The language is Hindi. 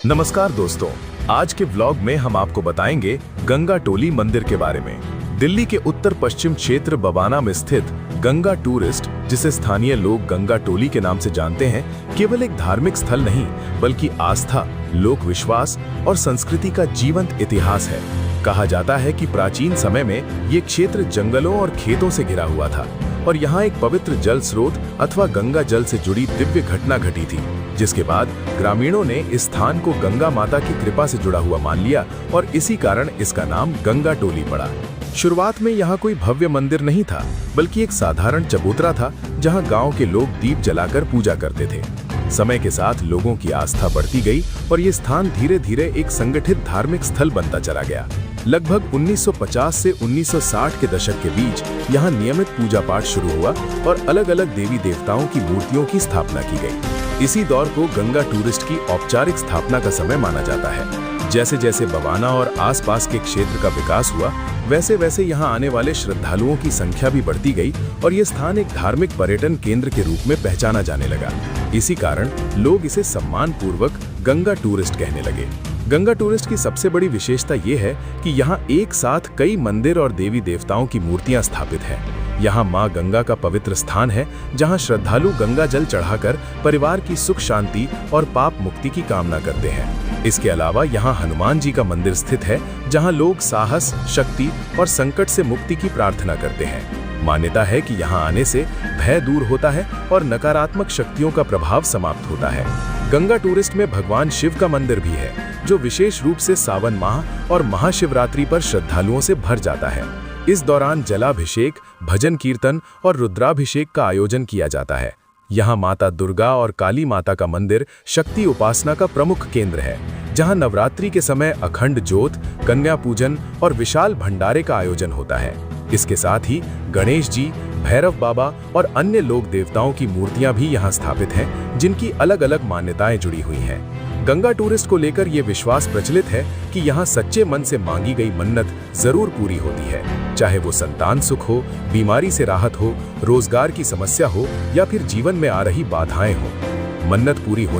नमस्कार दोस्तों, आज के व्लॉग में हम आपको बताएंगे गंगा टोली मंदिर के बारे में। दिल्ली के उत्तर पश्चिम क्षेत्र बवाना में स्थित गंगा टूरिस्ट, जिसे स्थानीय लोग गंगा टोली के नाम से जानते हैं, केवल एक धार्मिक स्थल नहीं बल्कि आस्था, लोक विश्वास और संस्कृति का जीवंत इतिहास है। कहा जाता है कि प्राचीन समय में ये क्षेत्र जंगलों और खेतों से घिरा हुआ था और यहाँ एक पवित्र जल स्रोत अथवा गंगा जल से जुड़ी दिव्य घटना घटी थी, जिसके बाद ग्रामीणों ने इस स्थान को गंगा माता की कृपा से जुड़ा हुआ मान लिया और इसी कारण इसका नाम गंगा टोली पड़ा। शुरुआत में यहाँ कोई भव्य मंदिर नहीं था, बल्कि एक साधारण चबूतरा था जहाँ गांव के लोग दीप जलाकर पूजा करते थे। समय के साथ लोगों की आस्था बढ़ती गई और ये स्थान धीरे धीरे एक संगठित धार्मिक स्थल बनता चला गया। लगभग 1950 से 1960 के दशक के बीच यहाँ नियमित पूजा पाठ शुरू हुआ और अलग अलग देवी देवताओं की मूर्तियों की स्थापना की गई। इसी दौर को गंगा टूरिस्ट की औपचारिक स्थापना का समय माना जाता है। जैसे जैसे बवाना और आसपास के क्षेत्र का विकास हुआ, वैसे वैसे यहाँ आने वाले श्रद्धालुओं की संख्या भी बढ़ती गई और ये स्थान एक धार्मिक पर्यटन केंद्र के रूप में पहचाना जाने लगा। इसी कारण लोग इसे सम्मानपूर्वक गंगा टूरिस्ट कहने लगे। गंगा टूरिस्ट की सबसे बड़ी विशेषता ये है कि यहाँ एक साथ कई मंदिर और देवी देवताओं की मूर्तियां स्थापित हैं। यहाँ माँ गंगा का पवित्र स्थान है, जहाँ श्रद्धालु गंगा जल चढ़ाकर परिवार की सुख शांति और पाप मुक्ति की कामना करते हैं। इसके अलावा यहाँ हनुमान जी का मंदिर स्थित है, जहाँ लोग साहस, शक्ति और संकट से मुक्ति की प्रार्थना करते हैं। मान्यता है कि यहाँ आने से भय दूर होता है और नकारात्मक शक्तियों का प्रभाव समाप्त होता है। गंगा टूरिस्ट में भगवान शिव का मंदिर भी है, जो विशेष रूप से सावन माह और महाशिवरात्रि पर श्रद्धालुओं से भर जाता है। इस दौरान जलाभिषेक, भजन कीर्तन और रुद्राभिषेक का आयोजन किया जाता है। यहाँ माता दुर्गा और काली माता का मंदिर शक्ति उपासना का प्रमुख केंद्र है, जहाँ नवरात्रि के समय अखंड ज्योत, कन्या पूजन और विशाल भंडारे का आयोजन होता है। इसके साथ ही गणेश जी, भैरव बाबा और अन्य लोक देवताओं की मूर्तियां भी यहाँ स्थापित हैं, जिनकी अलग अलग मान्यताएं जुड़ी हुई हैं। गंगा टूरिस्ट को लेकर ये विश्वास प्रचलित है कि यहाँ सच्चे मन से मांगी गई मन्नत जरूर पूरी होती है, चाहे वो संतान सुख हो, बीमारी से राहत हो, रोजगार की समस्या हो या फिर जीवन में आ रही बाधाएं हो। मन्नत पूरी होने